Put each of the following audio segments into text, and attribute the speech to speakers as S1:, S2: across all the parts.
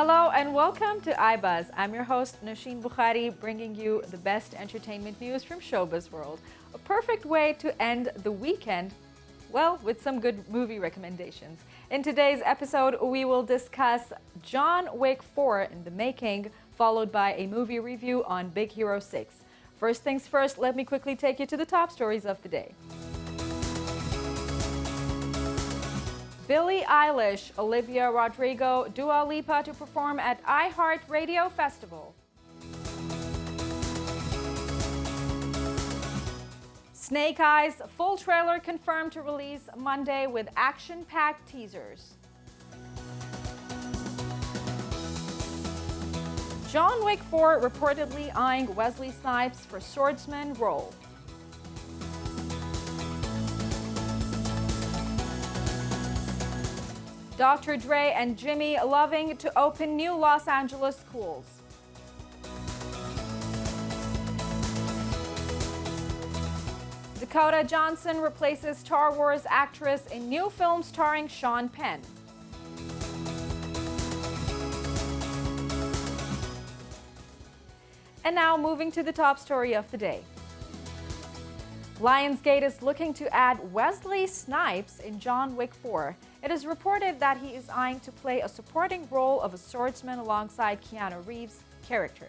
S1: Hello and welcome to iBuzz. I'm your host, Nosheen Bukhari, bringing you the best entertainment news from showbiz world. A perfect way to end the weekend, well, with some good movie recommendations. In today's episode, we will discuss John Wick 4 in the making, followed by a movie review on Big Hero 6. First things first, let me quickly take you to the top stories of the day. Billie Eilish, Olivia Rodrigo, Dua Lipa to perform at iHeartRadio Festival. Snake Eyes, full trailer confirmed to release Monday with action-packed teasers. John Wick 4 reportedly eyeing Wesley Snipes for swordsman role. Dr. Dre and Jimmy loving to open new Los Angeles schools. Dakota Johnson replaces Star Wars actress in new film starring Sean Penn. And now moving to the top story of the day. Lionsgate is looking to add Wesley Snipes in John Wick 4. It is reported that he is eyeing to play a supporting role of a swordsman alongside Keanu Reeves' character.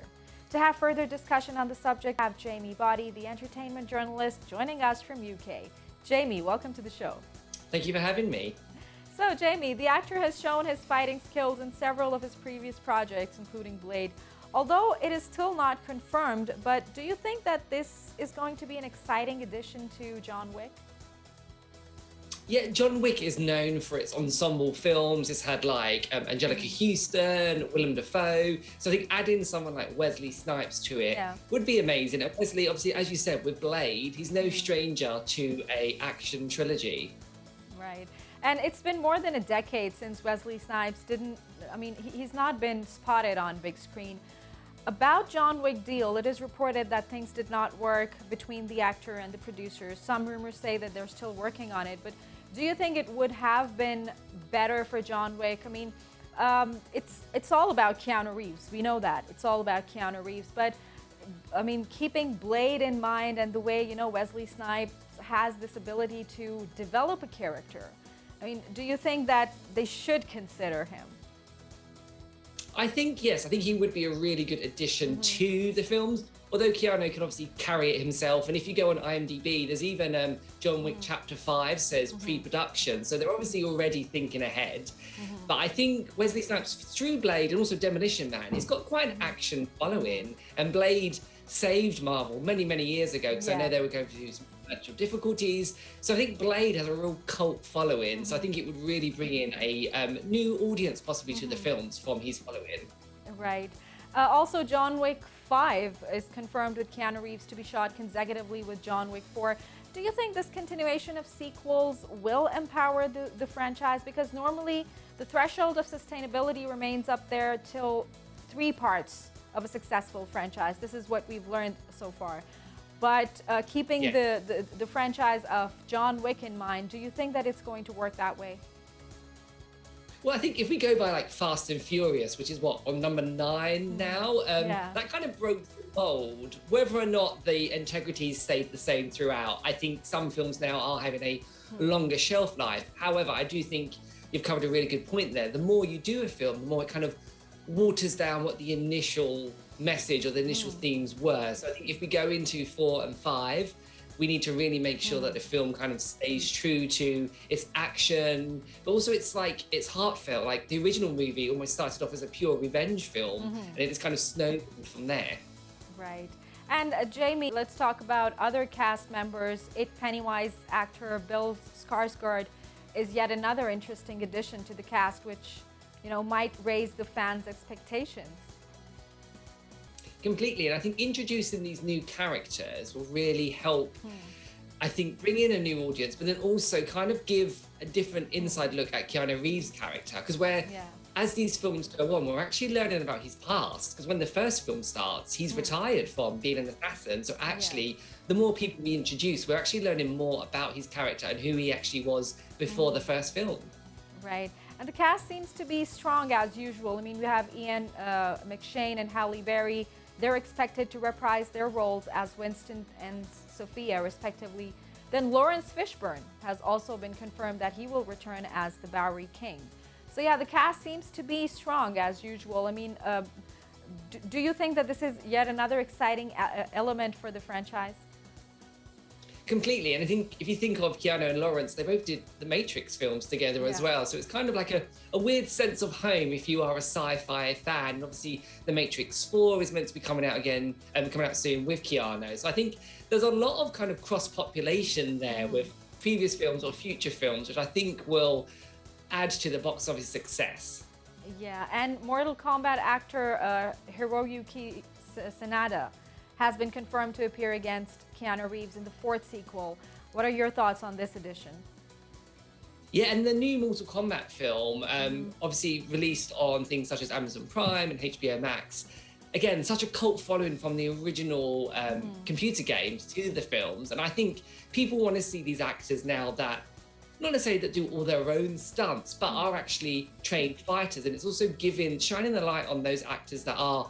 S1: To have further discussion on the subject, I have Jamie Boddy, the entertainment journalist, joining us from UK. Jamie, welcome to the show.
S2: Thank you for having me.
S1: So, Jamie, the actor has shown his fighting skills in several of his previous projects, including Blade. Although it is still not confirmed, but do you think that this is going to be an exciting addition to John Wick?
S2: Yeah, John Wick is known for its ensemble films. It's had Angelica Houston, Willem Dafoe. So I think adding someone like Wesley Snipes to it would be amazing. And Wesley, obviously, as you said, with Blade, he's no stranger to a action trilogy.
S1: Right. And it's been more than a decade since Wesley Snipes he's not been spotted on big screen. About John Wick deal, it is reported that things did not work between the actor and the producers. Some rumors say that they're still working on it, but do you think it would have been better for John Wick? It's all about Keanu Reeves. We know that. It's all about Keanu Reeves. But, keeping Blade in mind and the way, Wesley Snipes has this ability to develop a character, do you think that they should consider him?
S2: I think, yes, I think he would be a really good addition to the films. Although Keanu can obviously carry it himself. And if you go on IMDb, there's even John Wick Chapter 5 says pre-production. So they're obviously already thinking ahead. But I think Wesley Snipes, through Blade and also Demolition Man, he's got quite an action following. And Blade saved Marvel many, many years ago because I know they were going through some financial difficulties. So I think Blade has a real cult following. So I think it would really bring in a new audience possibly to the films from his following.
S1: Right. Also, John Wick 5 is confirmed with Keanu Reeves to be shot consecutively with John Wick 4. Do you think this continuation of sequels will empower the franchise? Because normally the threshold of sustainability remains up there till 3 parts of a successful franchise. This is what we've learned so far. But keeping the franchise of John Wick in mind, do you think that it's going to work that way?
S2: Well, I think if we go by Fast and Furious, which is on number 9 now, that kind of broke the mold. Whether or not the integrity stayed the same throughout, I think some films now are having a longer shelf life. However, I do think you've covered a really good point there. The more you do a film, the more it kind of waters down what the initial message or the initial themes were. So I think if we go into 4 and 5, we need to really make sure that the film kind of stays true to its action, but also it's heartfelt. Like the original movie almost started off as a pure revenge film, and it just kind of snowballed from there.
S1: Right. And Jamie, let's talk about other cast members. Pennywise actor Bill Skarsgård is yet another interesting addition to the cast, which might raise the fans' expectations.
S2: Completely. And I think introducing these new characters will really help, I think, bring in a new audience, but then also kind of give a different inside look at Keanu Reeves' character. Because as these films go on, we're actually learning about his past. Because when the first film starts, he's retired from being an assassin. So actually, the more people we introduce, we're actually learning more about his character and who he actually was before the first film.
S1: Right. And the cast seems to be strong as usual. I mean, we have Ian McShane and Halle Berry. They're expected to reprise their roles as Winston and Sophia, respectively. Then Lawrence Fishburne has also been confirmed that he will return as the Bowery King. So yeah, the cast seems to be strong as usual. I mean, do you think that this is yet another exciting element for the franchise?
S2: Completely. And I think if you think of Keanu and Lawrence, they both did the Matrix films together as well. So it's kind of like a weird sense of home if you are a sci-fi fan. And obviously the Matrix 4 is meant to be coming out again and coming out soon with Keanu. So I think there's a lot of kind of cross-population there with previous films or future films, which I think will add to the box office success.
S1: Yeah, and Mortal Kombat actor Hiroyuki Sanada has been confirmed to appear against Keanu Reeves in the 4th sequel. What are your thoughts on this edition?
S2: Yeah, and the new Mortal Kombat film, obviously released on things such as Amazon Prime and HBO Max. Again, such a cult following from the original computer games to the films. And I think people want to see these actors now that, not necessarily that do all their own stunts, but are actually trained fighters. And it's also shining the light on those actors that are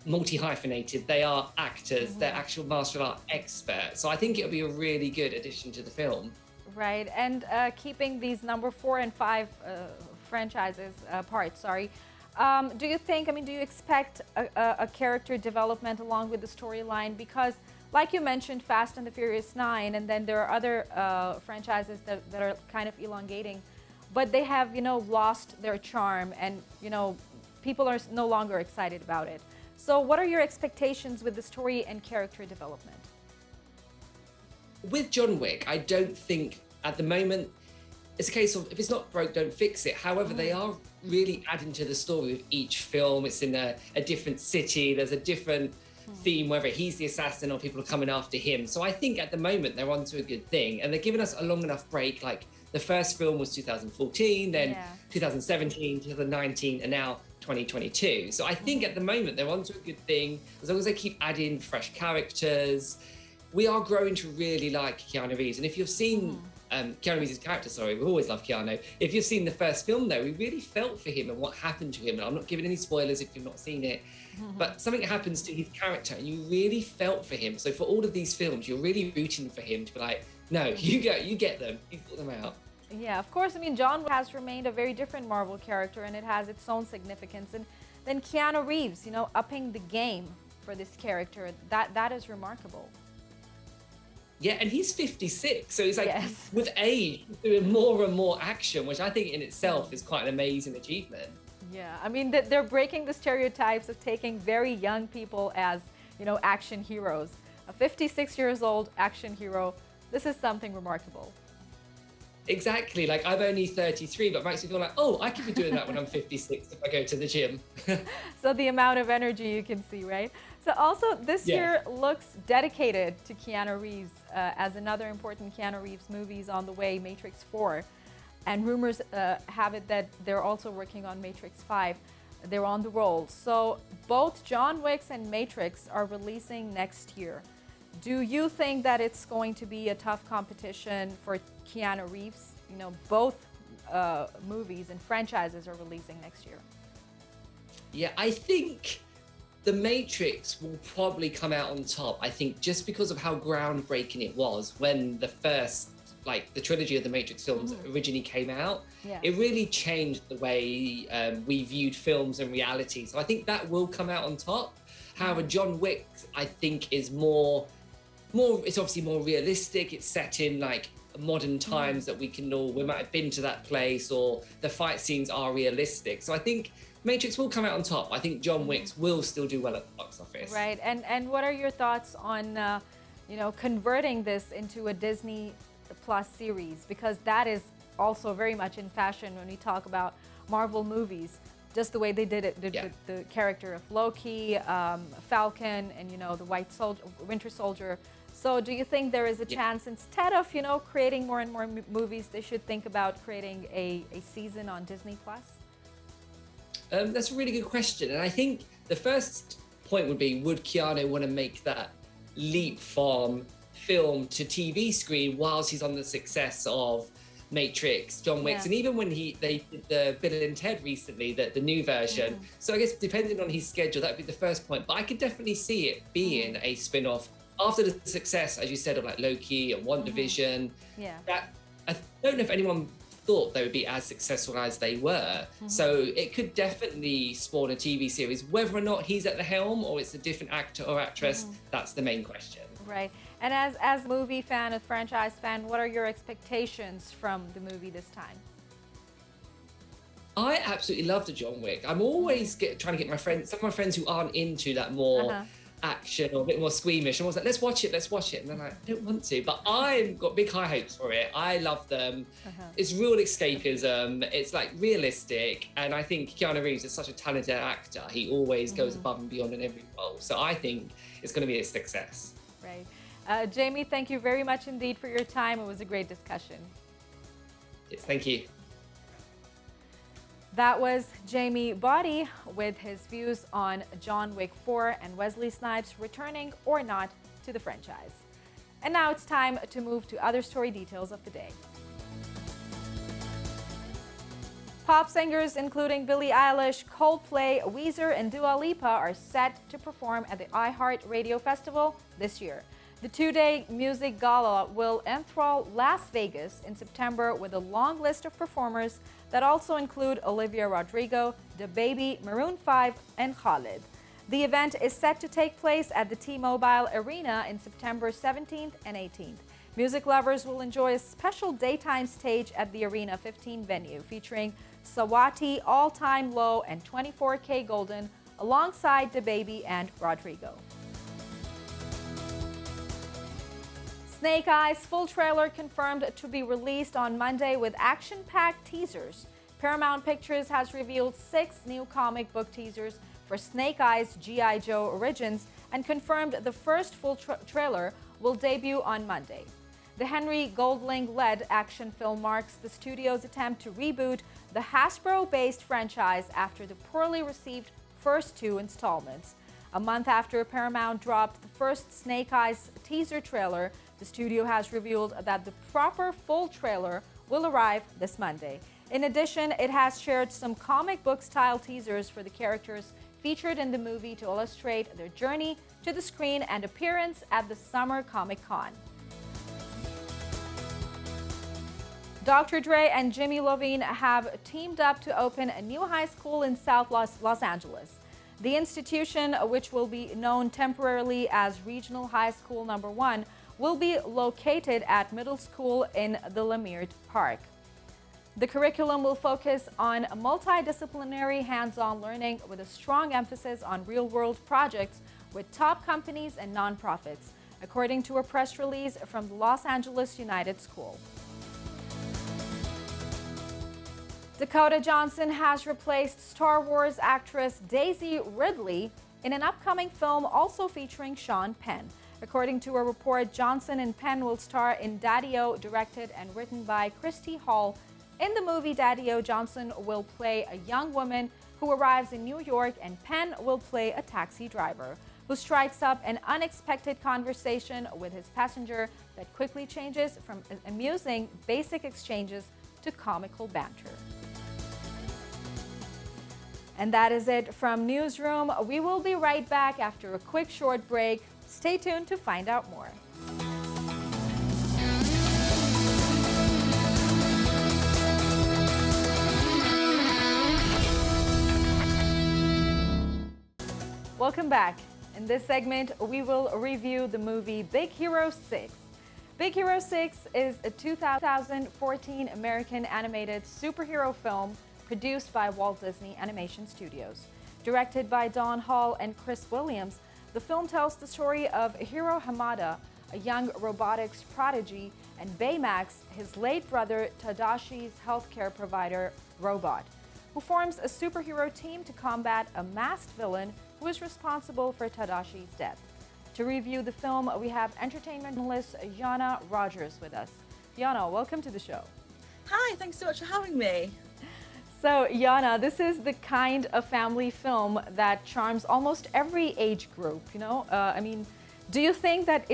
S2: multi-hyphenated. They are actors, they're actual martial art experts. So I think it'll be a really good addition to the film.
S1: Right, and keeping these number 4 and 5 franchises apart, do you think, do you expect a character development along with the storyline? Because like you mentioned, Fast and the Furious 9, and then there are other franchises that are kind of elongating, but they have, lost their charm, and, people are no longer excited about it. So what are your expectations with the story and character development?
S2: With John Wick, I don't think at the moment, it's a case of if it's not broke, don't fix it. However, they are really adding to the story with each film. It's in a different city. There's a different theme, whether he's the assassin or people are coming after him. So I think at the moment they're onto a good thing. And they're giving us a long enough break. Like the first film was 2014, then 2017, 2019, and now 2022. So I think at the moment they're onto a good thing. As long as they keep adding fresh characters, we are growing to really like Keanu Reeves. And if you've seen Keanu Reeves' character, we always love Keanu. If you've seen the first film though, we really felt for him and what happened to him. And I'm not giving any spoilers if you've not seen it, but something happens to his character and you really felt for him. So for all of these films, you're really rooting for him to be like, no, you get them, you sort them out.
S1: Yeah, of course. John Wick has remained a very different Marvel character, and it has its own significance. And then Keanu Reeves, upping the game for this character, that is remarkable.
S2: Yeah, and he's 56, so he's like, with age, doing more and more action, which I think in itself is quite an amazing achievement.
S1: Yeah, they're breaking the stereotypes of taking very young people as, action heroes. A 56 years old action hero, this is something remarkable.
S2: Exactly, like I'm only 33, but it makes me feel like, oh, I could be doing that when I'm 56 if I go to the gym.
S1: So the amount of energy you can see, right? So also this year looks dedicated to Keanu Reeves, as another important Keanu Reeves movie is on the way, Matrix 4. And rumors have it that they're also working on Matrix 5. They're on the roll. So both John Wick and Matrix are releasing next year. Do you think that it's going to be a tough competition for Keanu Reeves? Both movies and franchises are releasing next year.
S2: Yeah, I think The Matrix will probably come out on top. I think just because of how groundbreaking it was when the first, the trilogy of the Matrix films originally came out. It really changed the way we viewed films and reality. So I think that will come out on top. However, John Wick, I think, is more, it's obviously more realistic. It's set in modern times that we might have been to that place, or the fight scenes are realistic. So I think Matrix will come out on top. I think John Wick will still do well at the box office.
S1: Right, and what are your thoughts on, converting this into a Disney Plus series? Because that is also very much in fashion when we talk about Marvel movies. Just the way they did it, the character of Loki, Falcon, and the White Soldier, Winter Soldier. So do you think there is a chance, instead of creating more and more movies, they should think about creating a season on Disney Plus?
S2: That's a really good question, and I think the first point would be: would Keanu want to make that leap from film to TV screen whilst he's on the success of Matrix, John Wick's, and even when they did the Bill and Ted recently, the new version. So I guess depending on his schedule, that'd be the first point. But I could definitely see it being a spin-off after the success, as you said, of like Loki and WandaVision. That I don't know if anyone thought they would be as successful as they were. So it could definitely spawn a TV series. Whether or not he's at the helm or it's a different actor or actress, that's the main question.
S1: Right. And as a movie fan, a franchise fan, what are your expectations from the movie this time?
S2: I absolutely love the John Wick. I'm always trying to get my friends, some of my friends who aren't into that more action or a bit more squeamish, and I was like, let's watch it. And they're like, I don't want to, but I've got big high hopes for it. I love them. It's real escapism. It's like realistic. And I think Keanu Reeves is such a talented actor. He always goes above and beyond in every role. So I think it's going to be a success.
S1: Right. Jamie, thank you very much indeed for your time. It was a great discussion.
S2: Yes, thank you.
S1: That was Jamie Body with his views on John Wick 4 and Wesley Snipes returning or not to the franchise. And now it's time to move to other story details of the day. Pop singers including Billie Eilish, Coldplay, Weezer, and Dua Lipa are set to perform at the iHeartRadio Festival this year. The two-day music gala will enthrall Las Vegas in September with a long list of performers that also include Olivia Rodrigo, DaBaby, Maroon 5, and Khalid. The event is set to take place at the T-Mobile Arena in September 17th and 18th. Music lovers will enjoy a special daytime stage at the Arena 15 venue featuring Sawati, All Time Low, and 24K Golden alongside DaBaby and Rodrigo. Snake Eyes full trailer confirmed to be released on Monday with action-packed teasers. Paramount Pictures has revealed 6 new comic book teasers for Snake Eyes G.I. Joe Origins and confirmed the first full trailer will debut on Monday. The Henry Golding-led action film marks the studio's attempt to reboot the Hasbro-based franchise after the poorly received first 2 installments. A month after Paramount dropped the first Snake Eyes teaser trailer, the studio has revealed that the proper full trailer will arrive this Monday. In addition, it has shared some comic book style teasers for the characters featured in the movie to illustrate their journey to the screen and appearance at the Summer Comic-Con. Dr. Dre and Jimmy Iovine have teamed up to open a new high school in South Los Angeles. The institution, which will be known temporarily as Regional High School Number 1, will be located at middle school in the Lemire Park. The curriculum will focus on multidisciplinary hands-on learning with a strong emphasis on real-world projects with top companies and nonprofits, according to a press release from the Los Angeles United School. Dakota Johnson has replaced Star Wars actress Daisy Ridley in an upcoming film also featuring Sean Penn. According to a report, Johnson and Penn will star in Daddy-O, directed and written by Christy Hall. In the movie Daddy-O, Johnson will play a young woman who arrives in New York, and Penn will play a taxi driver who strikes up an unexpected conversation with his passenger that quickly changes from amusing basic exchanges to comical banter. And that is it from Newsroom. We will be right back after a quick short break. Stay tuned to find out more. Welcome back. In this segment, we will review the movie Big Hero 6. Big Hero 6 is a 2014 American animated superhero film produced by Walt Disney Animation Studios. Directed by Don Hall and Chris Williams, the film tells the story of Hiro Hamada, a young robotics prodigy, and Baymax, his late brother Tadashi's healthcare provider robot, who forms a superhero team to combat a masked villain who is responsible for Tadashi's death. To review the film, we have entertainment journalist Jonna Rogers with us. Jonna, welcome to the show.
S3: Hi, thanks so much for having me.
S1: So, Jonna, this is the kind of family film that charms almost every age group, you know? Do you think that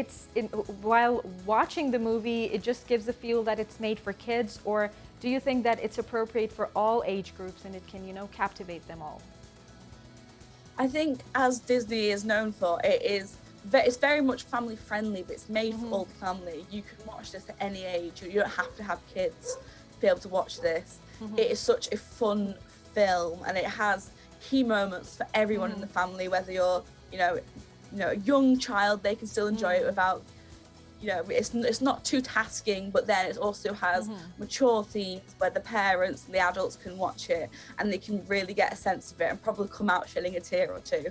S1: while watching the movie, it just gives a feel that it's made for kids, or do you think that it's appropriate for all age groups and it can, captivate them all?
S3: I think, as Disney is known for, it's very much family friendly, but it's made for all the family. You can watch this at any age. You don't have to have kids to be able to watch this. It is such a fun film, and it has key moments for everyone in the family, whether you're, a young child, they can still enjoy it without, it's not too tasking, but then it also has mature themes where the parents and the adults can watch it and they can really get a sense of it and probably come out shedding a tear or two.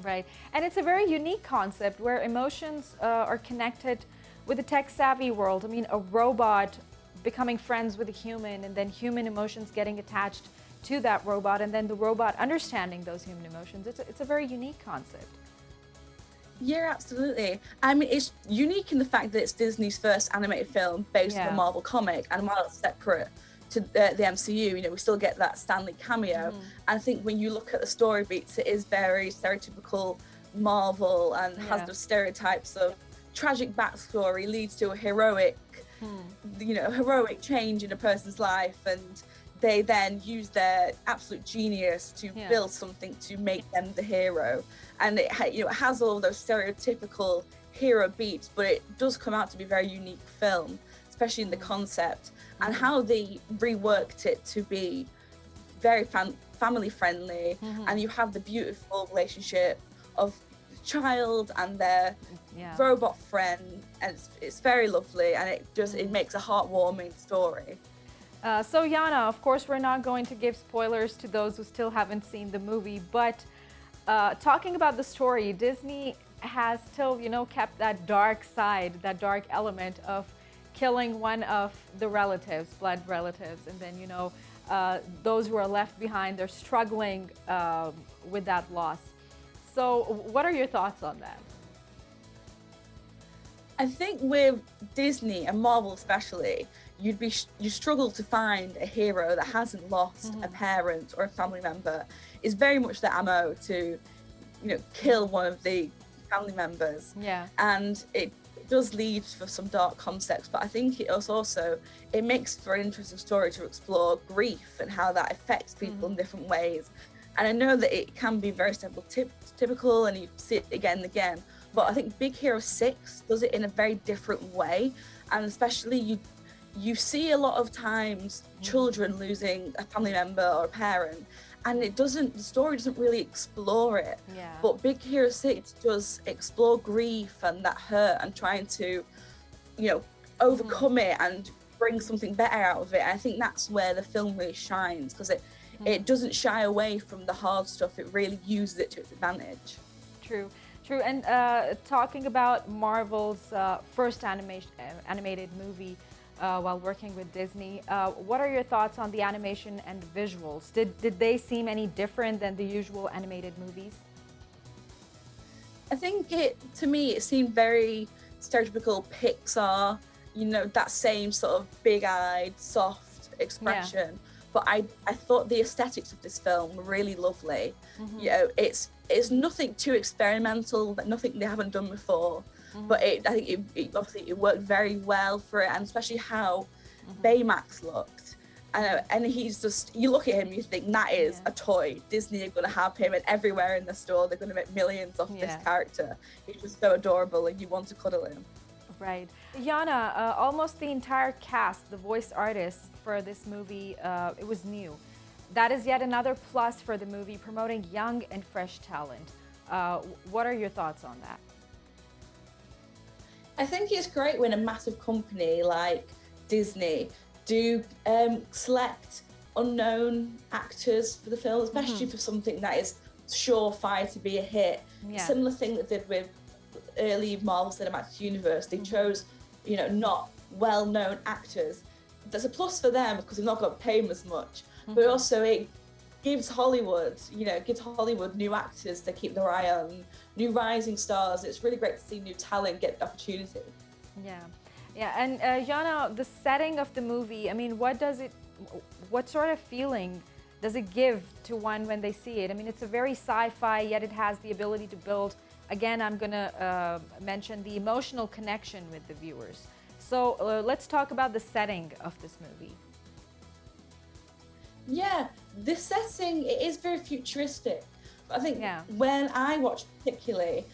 S1: Right. And it's a very unique concept where emotions are connected with the tech-savvy world. I mean, a robot becoming friends with a human, and then human emotions getting attached to that robot, and then the robot understanding those human emotions. It's a very unique concept.
S3: Yeah, absolutely. I mean, it's unique in the fact that it's Disney's first animated film based on a Marvel comic, and while it's separate to the MCU, we still get that Stan Lee cameo. I think when you look at the story beats, it is very stereotypical Marvel and has those stereotypes of tragic backstory leads to a heroic, heroic change in a person's life, and they then use their absolute genius to build something to make them the hero. And it has all those stereotypical hero beats, but it does come out to be a very unique film, especially in the concept and how they reworked it to be very family friendly. And you have the beautiful relationship of the child and their robot friend, and it's very lovely, and it makes a heartwarming story.
S1: So Jonna, of course, we're not going to give spoilers to those who still haven't seen the movie, but talking about the story, Disney has still, kept that dark side, that dark element of killing one of the relatives, blood relatives, and then, those who are left behind, they're struggling with that loss. So what are your thoughts on that?
S3: I think with Disney and Marvel especially, you struggle to find a hero that hasn't lost a parent or a family member. It's very much the MO to, kill one of the family members.
S1: Yeah.
S3: And it does lead for some dark concepts, but I think it makes for an interesting story to explore grief and how that affects people in different ways. And I know that it can be very typical, and you see it again and again, but I think Big Hero 6 does it in a very different way. And especially you see a lot of times children losing a family member or a parent, and the story doesn't really explore it.
S1: Yeah.
S3: But Big Hero 6 does explore grief and that hurt and trying to, overcome it and bring something better out of it. And I think that's where the film really shines, because it doesn't shy away from the hard stuff. It really uses it to its advantage.
S1: True. And talking about Marvel's first animated movie, while working with Disney, what are your thoughts on the animation and visuals? Did they seem any different than the usual animated movies?
S3: I think to me, it seemed very stereotypical Pixar, that same sort of big-eyed, soft expression. Yeah. But I thought the aesthetics of this film were really lovely. It's nothing too experimental, nothing they haven't done before. But I think it worked very well for it, and especially how Baymax looked. And he's just, you look at him, you think that is a toy. Disney are going to have him everywhere in the store. They're going to make millions off this character. He's just so adorable, and you want to cuddle him.
S1: Right. Jonna, almost the entire cast, the voice artists for this movie, it was new. That is yet another plus for the movie, promoting young and fresh talent. What are your thoughts on that?
S3: I think it's great when a massive company like Disney do select unknown actors for the film, especially for something that is surefire to be a hit. Yeah. Similar thing that did with early Marvel Cinematic Universe. They chose, not well-known actors. That's a plus for them because they've not got to pay them as much. But also it gives Hollywood, new actors to keep their eye on, new rising stars. It's really great to see new talent get the opportunity.
S1: Yeah. And Jonna, the setting of the movie, I mean, what sort of feeling does it give to one when they see it? I mean, it's a very sci-fi, yet it has the ability to build again, I'm going to mention the emotional connection with the viewers. So let's talk about the setting of this movie.
S3: Yeah, the setting, it is very futuristic. I think when I watch particularly,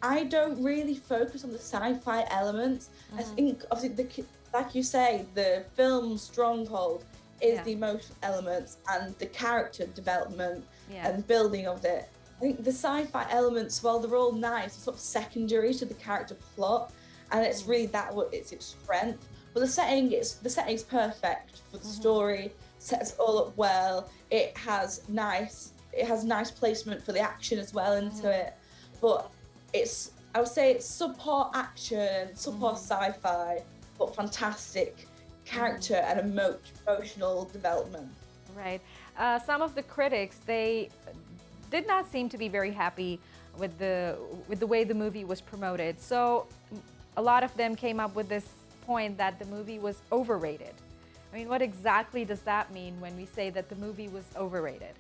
S3: I don't really focus on the sci-fi elements. I think, obviously, like you say, the film's stronghold is the emotional elements and the character development and building of it. I think the sci-fi elements, while they're all nice, are sort of secondary to the character plot, and it's really it's its strength. But the setting's perfect for the story. Sets it all up well. It has nice placement for the action as well into it. But I would say it's subpar action, subpar sci-fi, but fantastic character and emotional development.
S1: Right. Some of the critics, they did not seem to be very happy with the way the movie was promoted. So a lot of them came up with this point that the movie was overrated. I mean, what exactly does that mean when we say that the movie was overrated?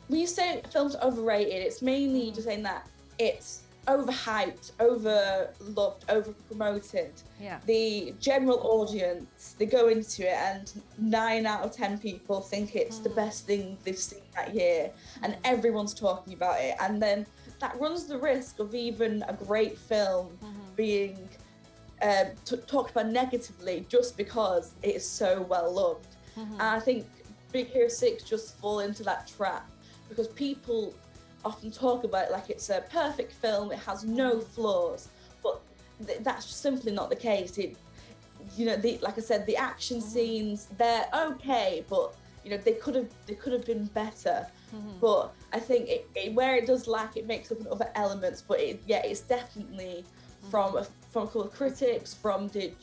S3: When you say a film's overrated, it's mainly just saying that it's overhyped, overloved, overpromoted.
S1: Yeah.
S3: The general audience, they go into it and 9 out of 10 people think it's the best thing they've seen that year, and everyone's talking about it. And then that runs the risk of even a great film being talked about negatively just because it is so well loved. And I think Big Hero 6 just fall into that trap, because people often talk about it like it's a perfect film, it has no flaws, but that's simply not the case. Like I said, the action scenes, they're okay, but they could have been better. But I think where it does lack, it makes up in other elements. But it's definitely from a couple of critics, from the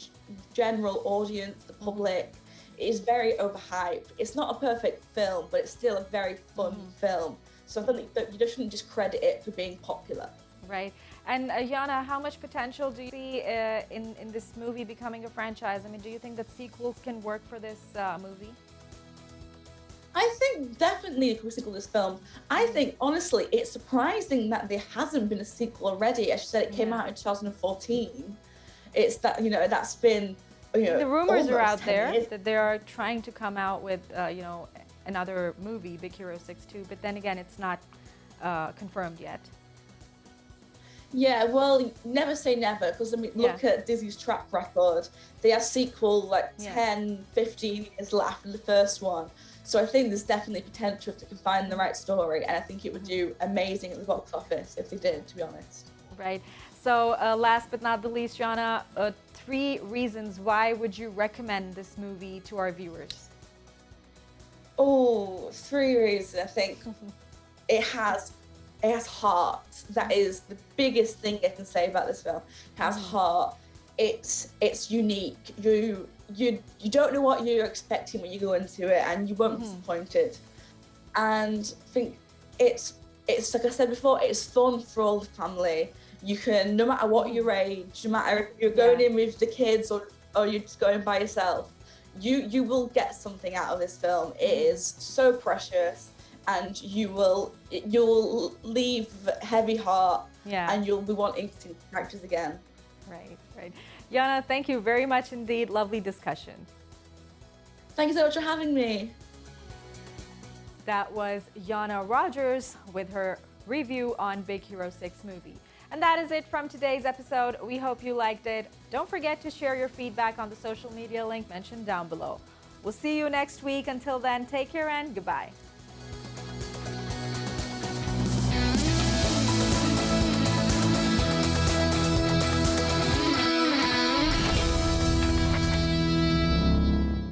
S3: general audience, the public, it is very overhyped. It's not a perfect film, but it's still a very fun film. So I think that you shouldn't discredit it for being popular.
S1: Right. And Jonna, how much potential do you see in this movie becoming a franchise? I mean, do you think that sequels can work for this movie?
S3: I think definitely a sequel to this film. I think, honestly, it's surprising that there hasn't been a sequel already. As you said, it came out in 2014. It's that, that's been,
S1: the rumors are out there
S3: years.
S1: that they are trying to come out with, another movie, Big Hero 6 2, but then again, it's not confirmed yet.
S3: Yeah, well, never say never, because look at Disney's track record. They have sequel 10, 15 years after the first one. So I think there's definitely potential if they can find the right story, and I think it would do amazing at the box office if they did, to be honest.
S1: Right. So last but not the least, Jonna, 3 reasons why would you recommend this movie to our viewers?
S3: Oh, 3 reasons. I think it has heart. That is the biggest thing I can say about this film. It has heart. It's unique. You don't know what you're expecting when you go into it, and you won't be disappointed. And I think it's like I said before, it's fun for all the family. You can, no matter what your age, no matter if you're going in with the kids or you're just going by yourself, you will get something out of this film. It is so precious, and you'll leave heavy heart, and you'll be wanting to see the characters again.
S1: Right. Jonna, thank you very much indeed. Lovely discussion.
S3: Thank you so much for having me.
S1: That was Jonna Rogers with her review on Big Hero 6 movie. And that is it from today's episode. We hope you liked it. Don't forget to share your feedback on the social media link mentioned down below. We'll see you next week. Until then, take care and goodbye.